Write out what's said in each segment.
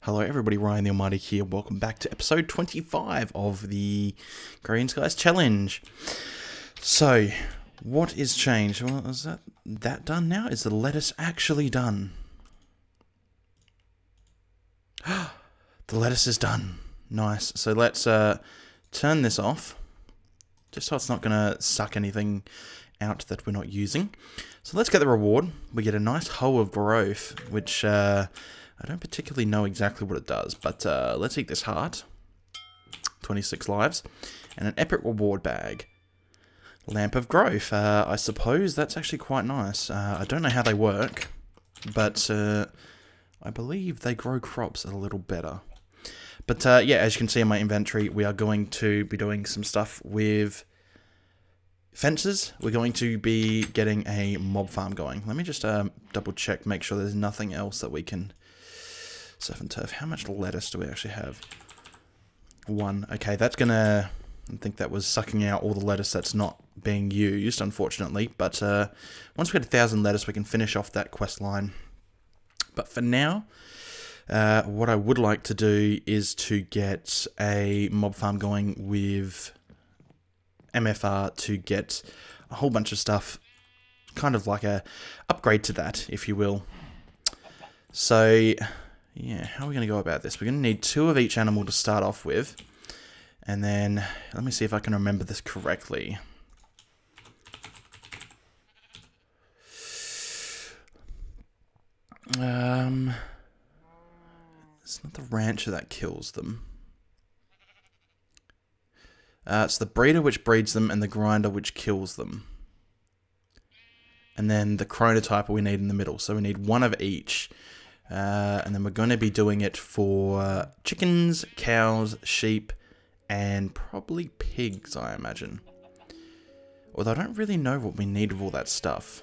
Hello everybody, Ryan the Almighty here. Welcome back to episode 25 of the Agrarian Skies challenge. So, what is changed? Well, is that done now? Is the lettuce actually done? The lettuce is done. Nice. So let's turn this off, just so it's not going to suck anything out that we're not using. So let's get the reward. We get a nice hoe of growth, which I don't particularly know exactly what it does, but let's eat this heart. 26 lives. And an epic reward bag. Lamp of growth. I suppose that's actually quite nice. I don't know how they work, but I believe they grow crops a little better. But yeah, as you can see in my inventory, we are going to be doing some stuff with fences. We're going to be getting a mob farm going. Let me just double check, make sure there's nothing else that we can... Surf and turf. How much lettuce do we actually have? 1. Okay, that's gonna... I think that was sucking out all the lettuce that's not being used, unfortunately. But once we get 1,000 lettuce, we can finish off that quest line. But for now, what I would like to do is to get a mob farm going with MFR to get a whole bunch of stuff, kind of like a upgrade to that, if you will. So... yeah, how are we going to go about this? We're going to need 2 of each animal to start off with. And then, let me see if I can remember this correctly. It's not the rancher that kills them. It's the breeder which breeds them and the grinder which kills them. And then the chronotyper we need in the middle. So we need 1 of each. And then we're going to be doing it for chickens, cows, sheep, and probably pigs, I imagine. Although I don't really know what we need of all that stuff.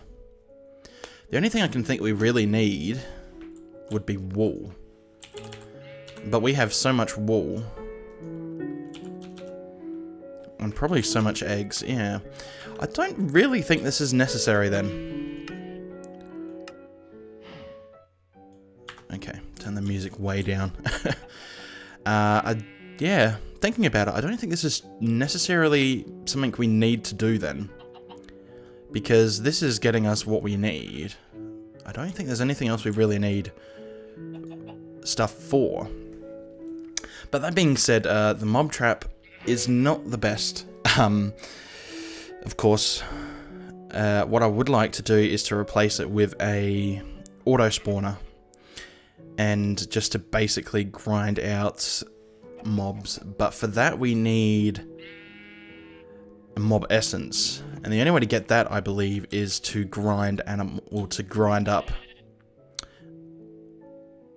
The only thing I can think we really need would be wool. But we have so much wool. And probably so much eggs, yeah. I don't really think this is necessary then. Okay, turn the music way down. Yeah, thinking about it, I don't think this is necessarily something we need to do then. Because this is getting us what we need. I don't think there's anything else we really need stuff for. But that being said, the mob trap is not the best. Of course, what I would like to do is to replace it with a auto spawner. And just to basically grind out mobs. But for that we need a mob essence. And the only way to get that, I believe, is to grind up.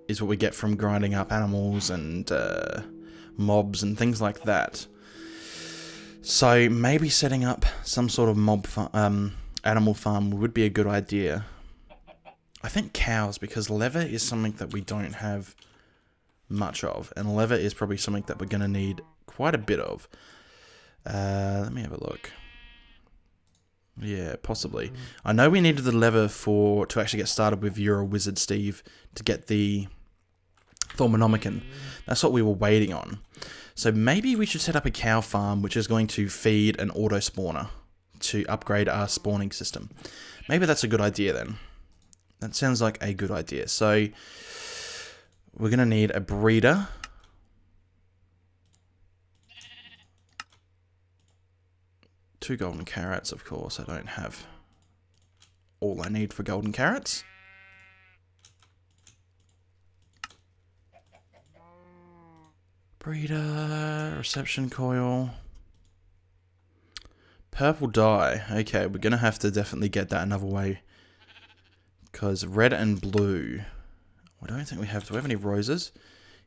Is what we get from grinding up animals and mobs and things like that. So maybe setting up some sort of animal farm would be a good idea. I think cows, because leather is something that we don't have much of. And leather is probably something that we're going to need quite a bit of. Let me have a look. Yeah, possibly. I know we needed the leather to actually get started with You're a Wizard, Steve, to get the Thormonomicon. That's what we were waiting on. So maybe we should set up a cow farm, which is going to feed an auto spawner to upgrade our spawning system. Maybe that's a good idea then. That sounds like a good idea. So, we're going to need a breeder. Two golden carrots, of course. I don't have all I need for golden carrots. Breeder, reception coil. Purple dye. Okay, we're going to have to definitely get that another way. Because red and blue, I don't think we have. Do we have any roses?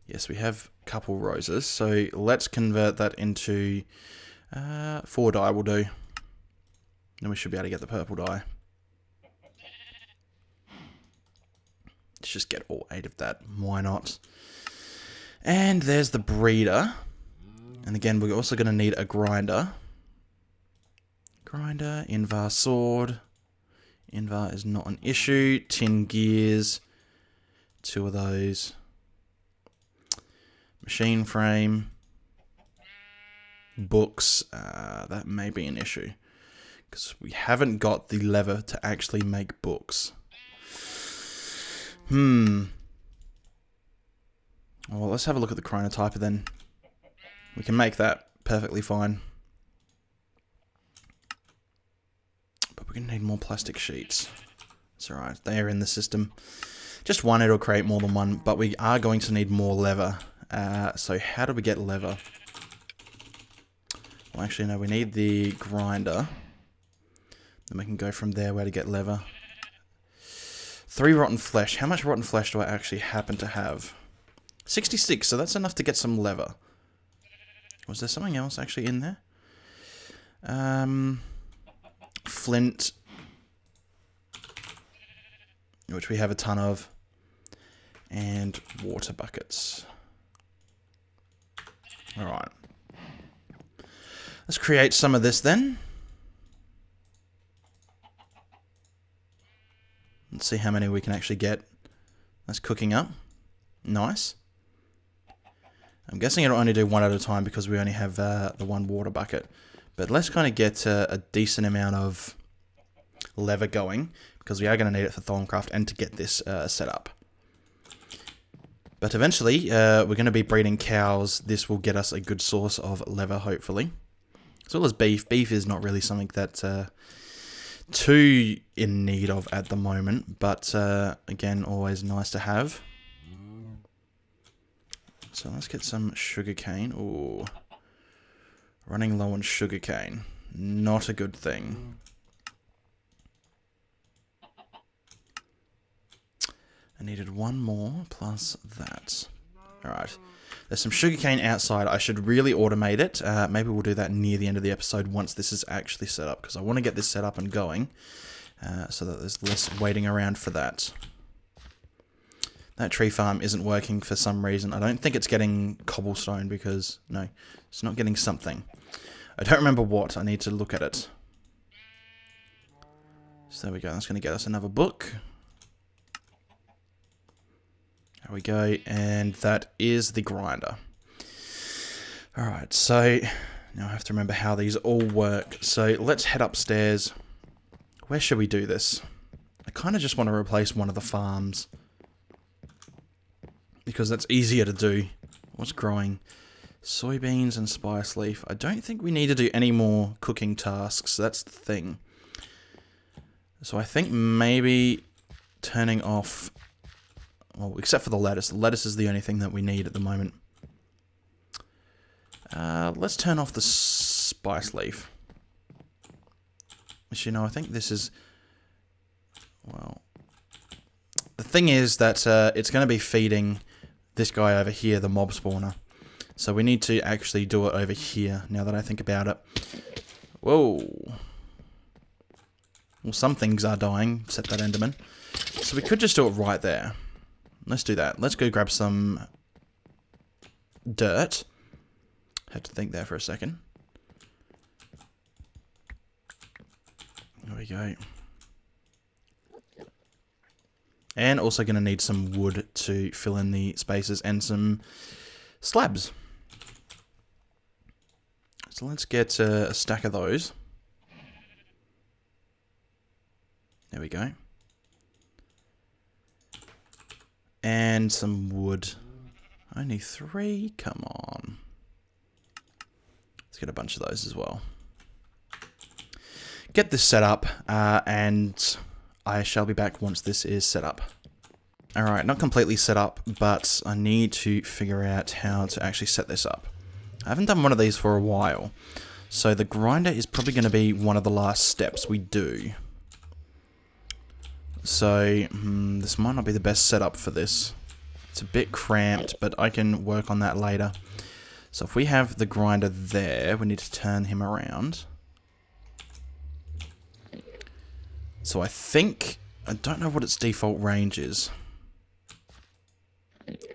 Yes, we have a couple roses. So let's convert that into 4 dye will do. Then we should be able to get the purple dye. Let's just get all 8 of that. Why not? And there's the breeder. And again, we're also going to need a grinder. Grinder, Invar sword. Invar is not an issue. Tin gears. 2 of those. Machine frame. Books. That may be an issue. Because we haven't got the lever to actually make books. Well, let's have a look at the Chronotyper then. We can make that perfectly fine. But we're going to need more plastic sheets. It's alright, they are in the system. Just one, it'll create more than one, but we are going to need more leather. So how do we get leather? Well, actually, no, we need the grinder. Then we can go from there where to get leather. 3 rotten flesh. How much rotten flesh do I actually happen to have? 66, so that's enough to get some leather. Was there something else actually in there? Flint. Which we have a ton of. And water buckets. Alright. Let's create some of this then. Let's see how many we can actually get. That's cooking up. Nice. I'm guessing it'll only do one at a time because we only have the one water bucket. But let's kind of get a decent amount of leather going because we are going to need it for Thorncraft and to get this set up. But eventually, we're going to be breeding cows. This will get us a good source of leather, hopefully. As well as beef. Beef is not really something that's too in need of at the moment. But, again, always nice to have. So let's get some sugarcane. Ooh. Running low on sugarcane. Not a good thing. I needed one more plus that. Alright. There's some sugarcane outside. I should really automate it. Maybe we'll do that near the end of the episode once this is actually set up. Because I want to get this set up and going. So that there's less waiting around for that. That tree farm isn't working for some reason. I don't think it's getting cobblestone because... No, it's not getting something. I don't remember what. I need to look at it. So there we go. That's going to get us another book. There we go. And that is the grinder. Alright, so... Now I have to remember how these all work. So let's head upstairs. Where should we do this? I kind of just want to replace one of the farms. Because that's easier to do. What's growing? Soybeans and spice leaf. I don't think we need to do any more cooking tasks. That's the thing. So I think maybe turning off... Well, except for the lettuce. The lettuce is the only thing that we need at the moment. Let's turn off the spice leaf. Which, you know, I think this is... Well... The thing is that it's going to be feeding... this guy over here, the mob spawner. So we need to actually do it over here, now that I think about it. Whoa. Well, some things are dying, except that Enderman. So we could just do it right there. Let's do that. Let's go grab some dirt. Had to think there for a second. There we go. And also going to need some wood to fill in the spaces and some slabs. So let's get a stack of those. There we go. And some wood. Only 3? Come on. Let's get a bunch of those as well. Get this set up and... I shall be back once this is set up. Alright, not completely set up, but I need to figure out how to actually set this up. I haven't done one of these for a while, so the grinder is probably going to be one of the last steps we do. So, this might not be the best setup for this. It's a bit cramped, but I can work on that later. So if we have the grinder there, we need to turn him around. So I think... I don't know what its default range is.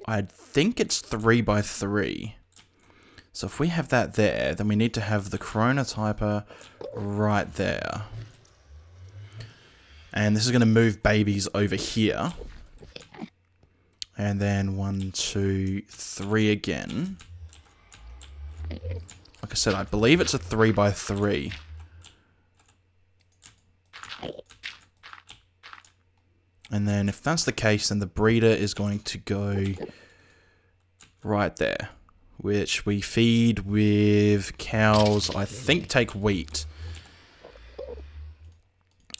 I think it's 3x3. So if we have that there, then we need to have the Chronotyper right there. And this is going to move babies over here. And then 1, 2, 3 again. Like I said, I believe it's a 3 by 3. And then if that's the case, then the breeder is going to go right there, which we feed with cows, I think take wheat.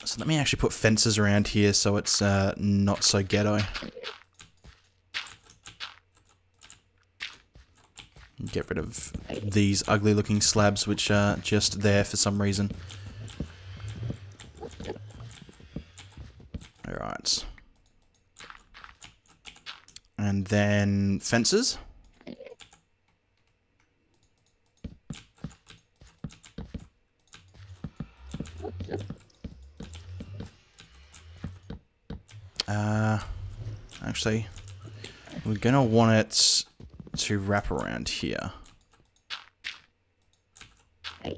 So let me actually put fences around here so it's not so ghetto. Get rid of these ugly looking slabs which are just there for some reason. Alright. And then fences. Actually, we're gonna want it to wrap around here. There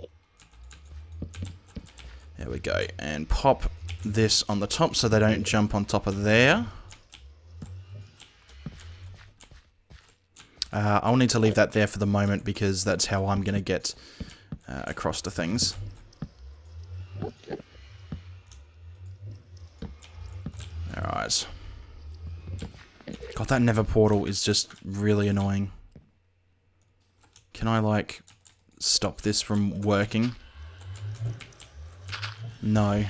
we go. And pop this on the top so they don't jump on top of there. I'll need to leave that there for the moment because that's how I'm going to get across to things. Alright. God, that nether portal is just really annoying. Can I, like, stop this from working? No. I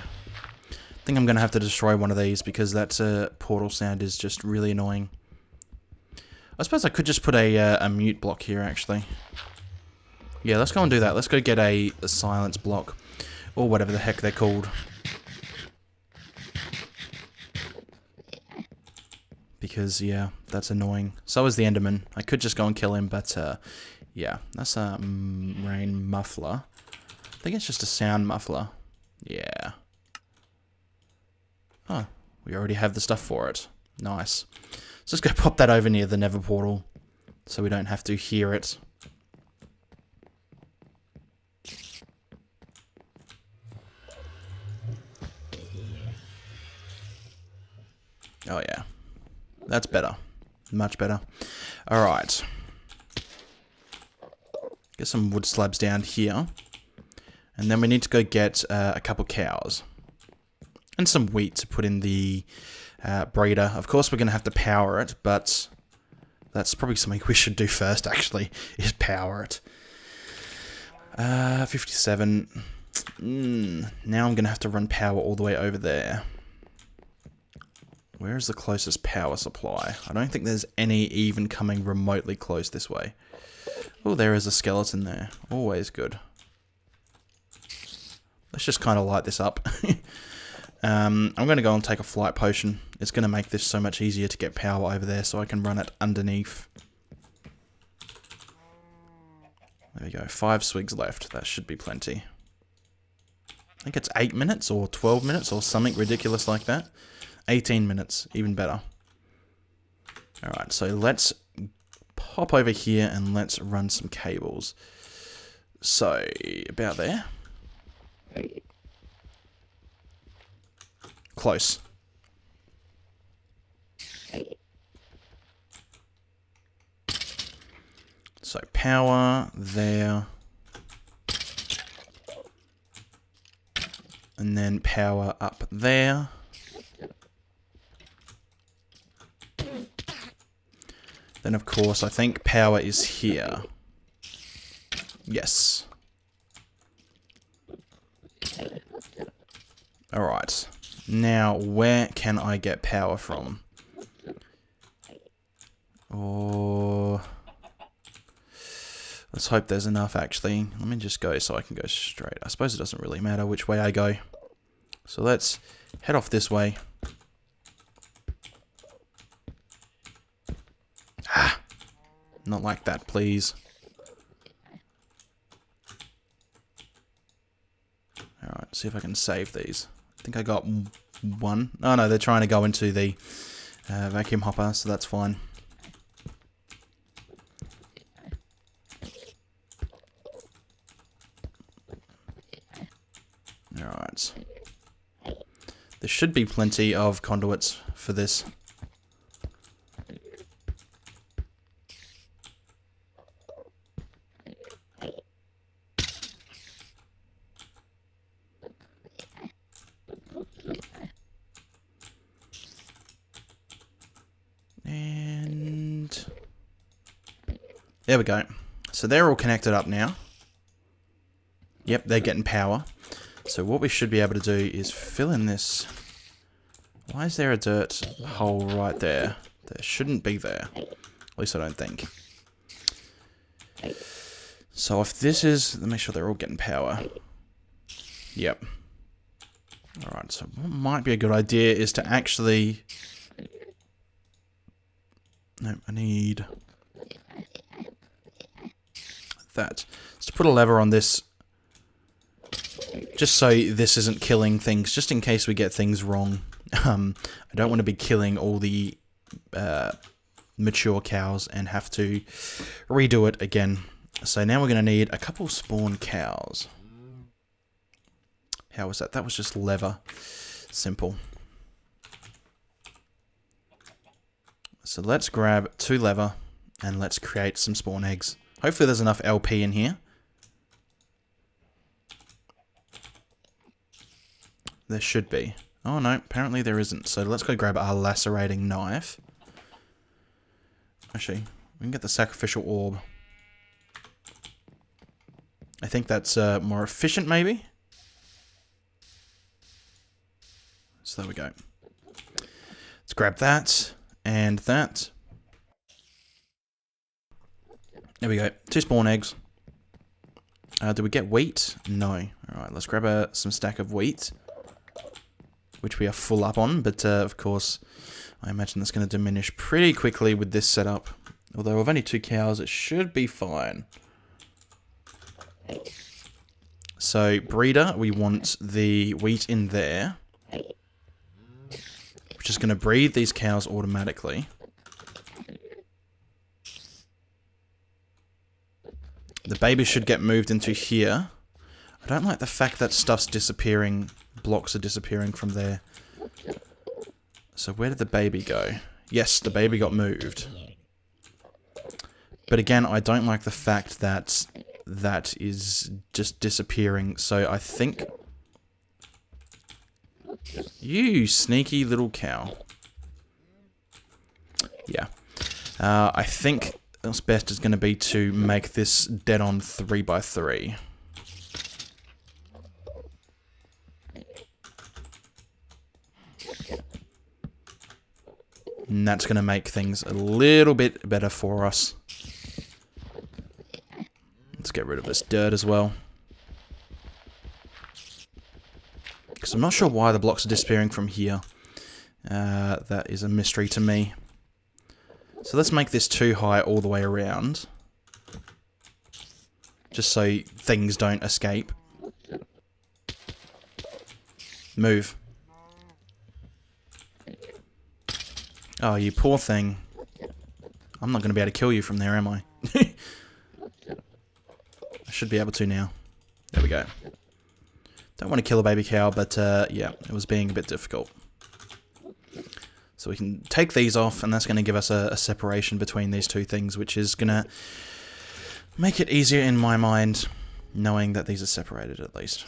think I'm going to have to destroy one of these because that portal sound is just really annoying. I suppose I could just put a mute block here, actually. Yeah, let's go and do that. Let's go get a silence block. Or whatever the heck they're called. Because, yeah, that's annoying. So is the Enderman. I could just go and kill him, but, yeah. That's a rain muffler. I think it's just a sound muffler. Yeah. Oh, we already have the stuff for it. Nice. So let's go pop that over near the nether portal, so we don't have to hear it. Oh yeah. That's better. Much better. Alright. Get some wood slabs down here. And then we need to go get a couple cows. And some wheat to put in the breeder. Of course we're going to have to power it, but that's probably something we should do first, actually, is power it. 57. Now I'm going to have to run power all the way over there. Where is the closest power supply? I don't think there's any even coming remotely close this way. Oh, there is a skeleton there. Always good. Let's just kind of light this up. I'm going to go and take a flight potion. It's going to make this so much easier to get power over there so I can run it underneath. There we go. 5 swigs left. That should be plenty. I think it's 8 minutes or 12 minutes or something ridiculous like that. 18 minutes. Even better. Alright, so let's pop over here and let's run some cables. So, about there. Close. So power there. And then power up there. Then of course I think power is here. Yes. Alright. Now, where can I get power from? Or... let's hope there's enough, actually. Let me just go so I can go straight. I suppose it doesn't really matter which way I go. So let's head off this way. Ah! Not like that, please. Alright, see if I can save these. I think I got one. Oh no, they're trying to go into the vacuum hopper, so that's fine. Alright. There should be plenty of conduits for this. There we go. So they're all connected up now. Yep, they're getting power. So what we should be able to do is fill in this. Why is there a dirt hole right there? There shouldn't be there. At least I don't think. So if this is... Let me make sure they're all getting power. Yep. Alright, so what might be a good idea is to actually... No, I need... that. Let's put a lever on this. Just so this isn't killing things. Just in case we get things wrong. I don't want to be killing all the mature cows and have to redo it again. So now we're going to need a couple spawn cows. How was that? That was just lever. Simple. So let's grab 2 lever and let's create some spawn eggs. Hopefully there's enough LP in here. There should be. Oh no, apparently there isn't. So let's go grab our lacerating knife. Actually, we can get the sacrificial orb. I think that's more efficient maybe. So there we go. Let's grab that and that. There we go. 2 spawn eggs. Do we get wheat? No. Alright, let's grab some stack of wheat. Which we are full up on, but of course, I imagine that's going to diminish pretty quickly with this setup. Although with only 2 cows, it should be fine. So, breeder, we want the wheat in there. Which is going to breed these cows automatically. The baby should get moved into here. I don't like the fact that stuff's disappearing. Blocks are disappearing from there. So where did the baby go? Yes, the baby got moved. But again, I don't like the fact that that is just disappearing. So I think... You sneaky little cow. Yeah. I think what's best is going to be to make this dead-on 3x3. And that's going to make things a little bit better for us. Let's get rid of this dirt as well. Because I'm not sure why the blocks are disappearing from here. That is a mystery to me. So let's make this 2 high all the way around. Just so things don't escape. Move. Oh, you poor thing. I'm not going to be able to kill you from there, am I? I should be able to now. There we go. Don't want to kill a baby cow, but yeah, it was being a bit difficult. So we can take these off, and that's going to give us a separation between these 2 things, which is going to make it easier in my mind, knowing that these are separated at least.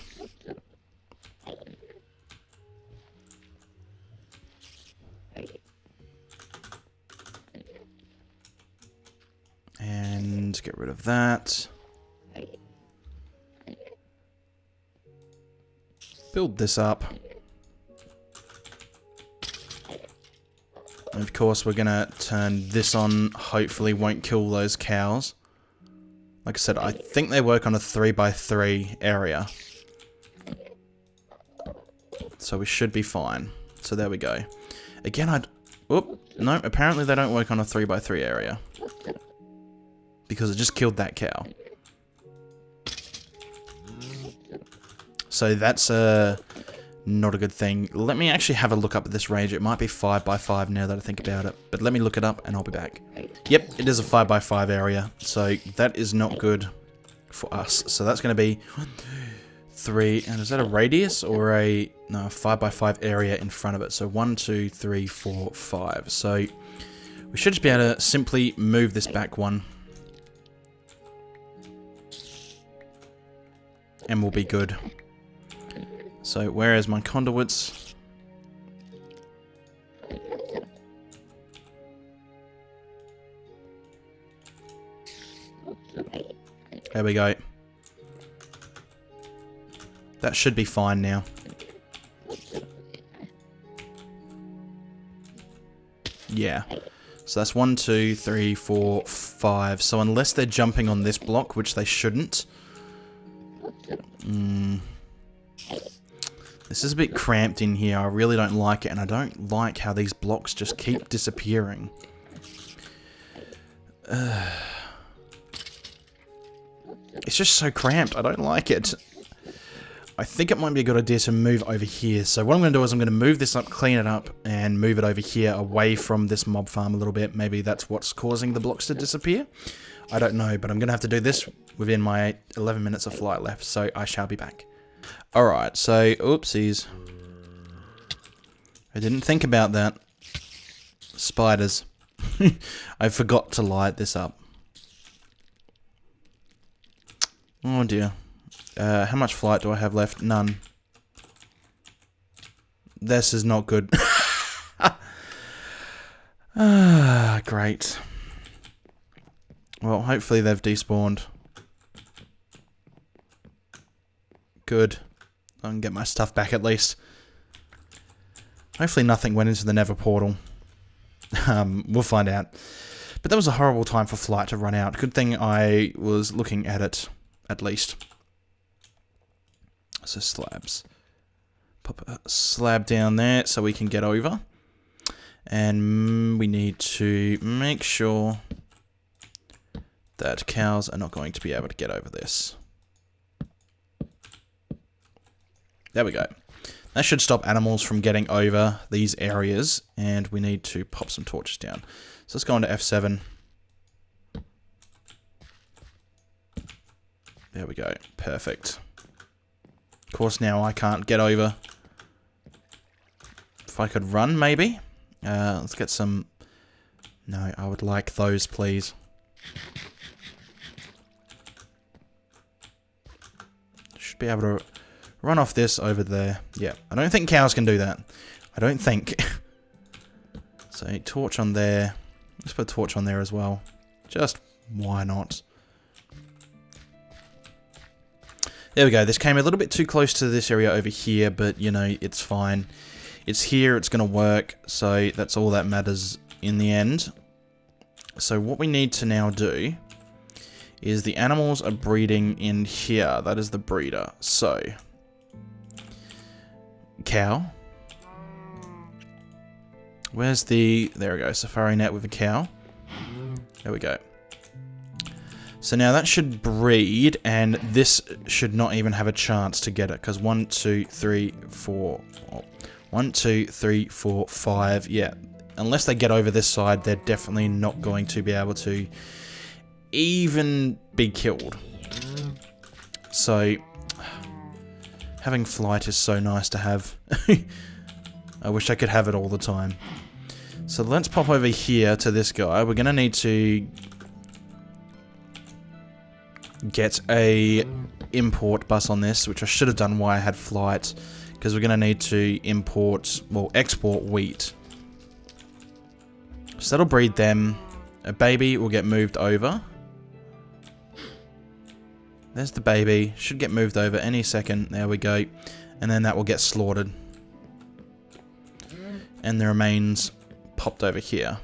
And get rid of that. Build this up. And of course, we're going to turn this on. Hopefully won't kill those cows. Like I said, I think they work on a 3x3 area. So we should be fine. So there we go. Again, no, apparently they don't work on a 3x3 area. Because it just killed that cow. So that's not a good thing. Let me actually have a look up at this range. It might be 5x5 now that I think about it. But let me look it up and I'll be back. Yep, it is a 5x5 area. So that is not good for us. So that's going to be 1, 2, 3. And is that a radius or a... No, 5x5 area in front of it. So 1, 2, 3, 4, 5. So we should just be able to simply move this back 1. And we'll be good. So, where is my conduits? There we go. That should be fine now. Yeah. So that's 1, 2, 3, 4, 5. So unless they're jumping on this block, which they shouldn't. This is a bit cramped in here. I really don't like it, and I don't like how these blocks just keep disappearing. It's just so cramped. I don't like it. I think it might be a good idea to move over here. So what I'm going to do is I'm going to move this up, clean it up, and move it over here away from this mob farm a little bit. Maybe that's what's causing the blocks to disappear. I don't know, but I'm going to have to do this within my 11 minutes of flight left, so I shall be back. Alright, so, oopsies. I didn't think about that. Spiders. I forgot to light this up. Oh dear. How much flight do I have left? None. This is not good. Ah, great. Well, hopefully they've despawned. Good. I can get my stuff back at least. Hopefully nothing went into the Nether portal. We'll find out. But that was a horrible time for flight to run out. Good thing I was looking at it, at least. So slabs. Pop a slab down there so we can get over. And we need to make sure that cows are not going to be able to get over this. There we go. That should stop animals from getting over these areas. And we need to pop some torches down. So let's go on to F7. There we go. Perfect. Of course, now I can't get over. If I could run, maybe. Let's get some... No, I would like those, please. Should be able to run off this over there. Yeah, I don't think cows can do that. I don't think. So, torch on there. Let's put a torch on there as well. Just, why not? There we go. This came a little bit too close to this area over here, but, you know, it's fine. It's here, it's going to work, so that's all that matters in the end. So what we need to now do is the animals are breeding in here. That is the breeder. So, cow. Where's the... There we go. Safari net with a cow. There we go. So now that should breed, and this should not even have a chance to get it, because 1, 2, 3, 4... Oh, 1, 2, 3, 4, 5... Yeah, unless they get over this side, they're definitely not going to be able to even be killed. So, having flight is so nice to have. I wish I could have it all the time. So let's pop over here to this guy. We're going to need to get a import bus on this, which I should have done while I had flight, because we're going to need to import, well, export wheat. So that'll breed them. A baby will get moved over. There's the baby. Should get moved over any second. There we go. And then that will get slaughtered. And the remains popped over here.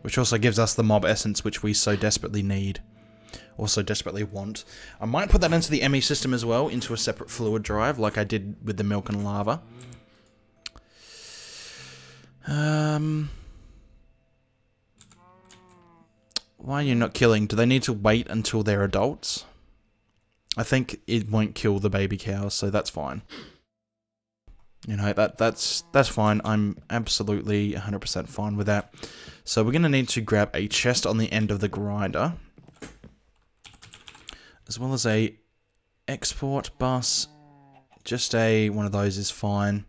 Which also gives us the mob essence, which we so desperately need. Also desperately want. I might put that into the ME system as well, into a separate fluid drive, like I did with the milk and lava. Why are you not killing? Do they need to wait until they're adults? I think it won't kill the baby cows, so that's fine. You know, that's fine. I'm absolutely 100% fine with that. So we're going to need to grab a chest on the end of the grinder, as well as a export bus. Just one of those is fine.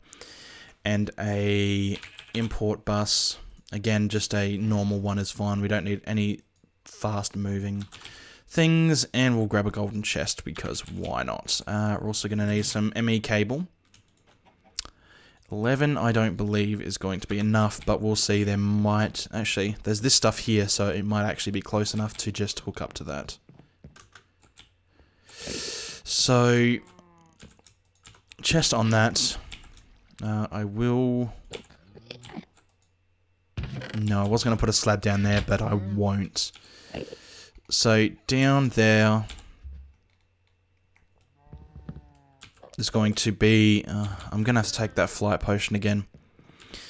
And a import bus. Again, just a normal one is fine. We don't need any fast moving things. And we'll grab a golden chest, because why not? We're also going to need some ME cable. 11 I don't believe is going to be enough, but we'll see. There might... Actually, there's this stuff here, so it might actually be close enough to just hook up to that. So, chest on that. I will... No, I was going to put a slab down there, but I won't. So, down there... is going to be... I'm going to have to take that flight potion again.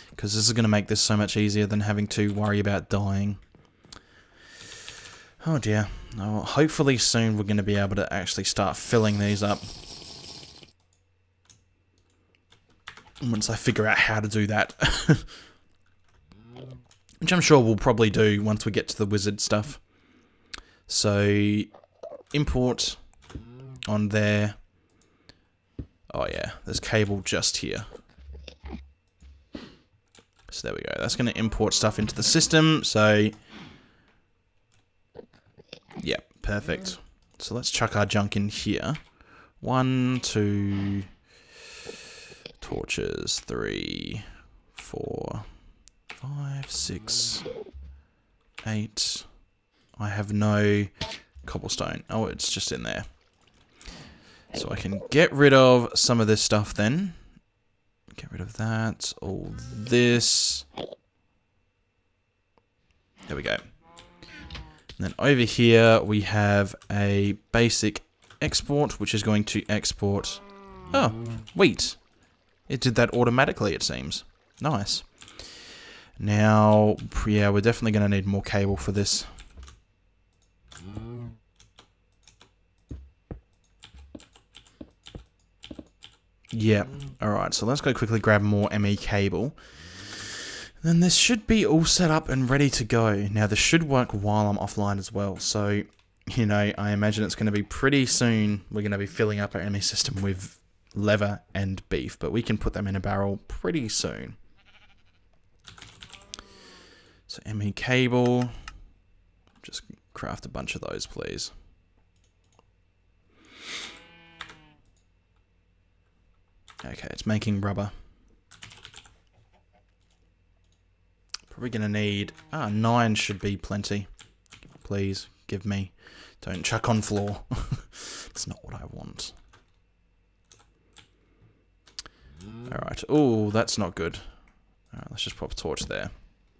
Because this is going to make this so much easier than having to worry about dying. Oh dear. Oh, hopefully soon we're going to be able to actually start filling these up. Once I figure out how to do that. Which I'm sure we'll probably do once we get to the wizard stuff. So, import on there. Oh yeah, there's cable just here. So there we go. That's going to import stuff into the system. So, yeah, perfect. So let's chuck our junk in here. 1, 2, torches, 3, 4, 5, 6, 8. I have no cobblestone. Oh, it's just in there. So I can get rid of some of this stuff then. Get rid of that. All this. There we go. And then over here we have a basic export, which is going to export... Oh, wheat. It did that automatically, it seems. Nice. Now, yeah, we're definitely going to need more cable for this. Yeah, alright, so let's go quickly grab more ME cable. Then this should be all set up and ready to go. Now, this should work while I'm offline as well, so, you know, I imagine it's going to be pretty soon we're going to be filling up our ME system with leather and beef, but we can put them in a barrel pretty soon. So, ME cable. Just craft a bunch of those, please. Okay, it's making rubber. Probably going to need... 9 should be plenty. Please, give me. Don't chuck on floor. It's not what I want. Alright. Oh, that's not good. Alright, let's just pop a torch there.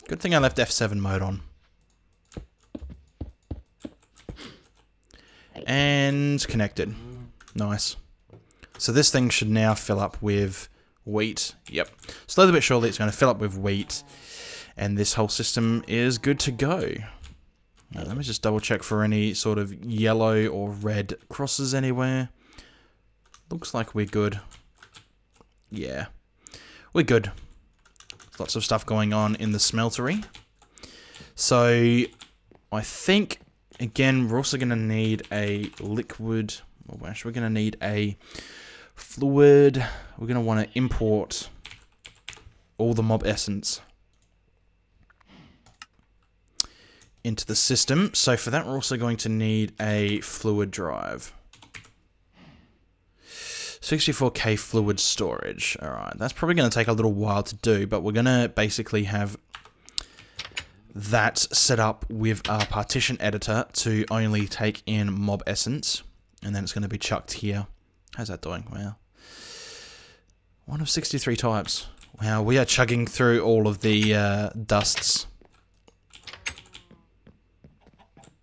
Good thing I left F7 mode on. And connected. Nice. So this thing should now fill up with wheat. Yep. Slowly but surely it's going to fill up with wheat. And this whole system is good to go. Now, let me just double check for any sort of yellow or red crosses anywhere. Looks like we're good. Yeah. We're good. Lots of stuff going on in the smeltery. So, I think, again, we're also going to need a liquid... Well, actually, we're going to need a fluid. We're going to want to import all the mob essence into the system. So for that, we're also going to need a fluid drive. 64k fluid storage. Alright, that's probably going to take a little while to do, but we're going to basically have that set up with our partition editor to only take in mob essence. And then it's going to be chucked here. How's that doing? Wow. 1 of 63 types. Wow, we are chugging through all of the dusts.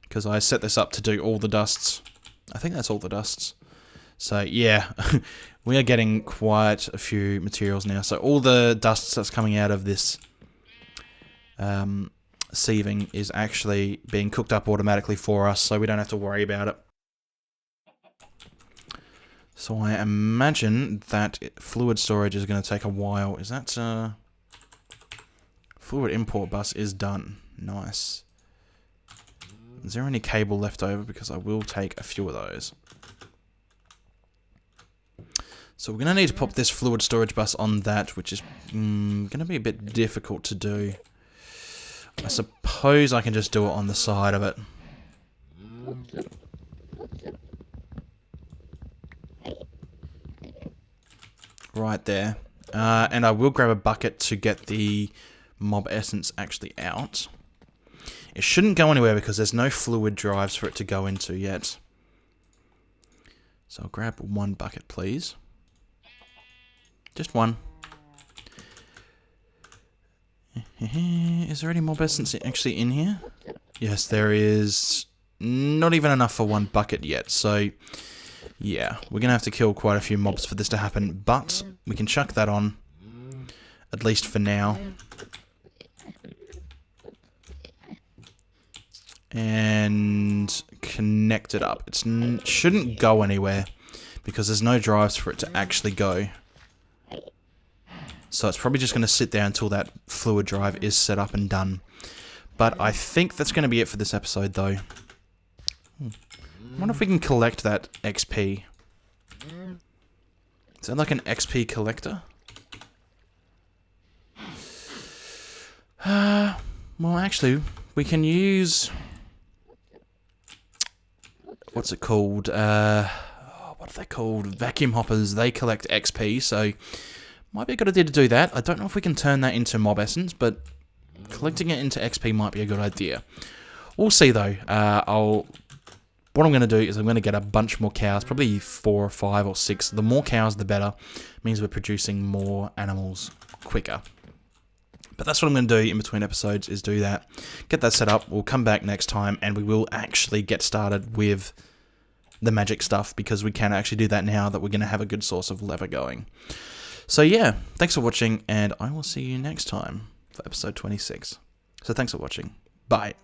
Because I set this up to do all the dusts. I think that's all the dusts. So, yeah. We are getting quite a few materials now. So, all the dusts that's coming out of this sieving is actually being cooked up automatically for us. So, we don't have to worry about it. So I imagine that fluid storage is going to take a while. Is that... fluid import bus is done. Nice. Is there any cable left over? Because I will take a few of those. So we're going to need to pop this fluid storage bus on that, which is going to be a bit difficult to do. I suppose I can just do it on the side of it. Right there. And I will grab a bucket to get the mob essence actually out. It shouldn't go anywhere because there's no fluid drives for it to go into yet. So I'll grab one bucket, please. Just one. Is there any mob essence actually in here? Yes, there is. Not even enough for one bucket yet, so yeah, we're going to have to kill quite a few mobs for this to happen, but we can chuck that on, at least for now. And connect it up. It shouldn't go anywhere, because there's no drives for it to actually go. So it's probably just going to sit there until that fluid drive is set up and done. But I think that's going to be it for this episode, though. I wonder if we can collect that XP. Is that like an XP collector? Well, actually, we can use... What's it called? What are they called? Vacuum hoppers. They collect XP, so... Might be a good idea to do that. I don't know if we can turn that into mob essence, but collecting it into XP might be a good idea. We'll see, though. What I'm going to do is I'm going to get a bunch more cows, probably 4 or 5 or 6. The more cows, the better. It means we're producing more animals quicker. But that's what I'm going to do in between episodes, is do that. Get that set up. We'll come back next time, and we will actually get started with the magic stuff, because we can actually do that now that we're going to have a good source of leather going. So yeah, thanks for watching, and I will see you next time for episode 26. So thanks for watching. Bye.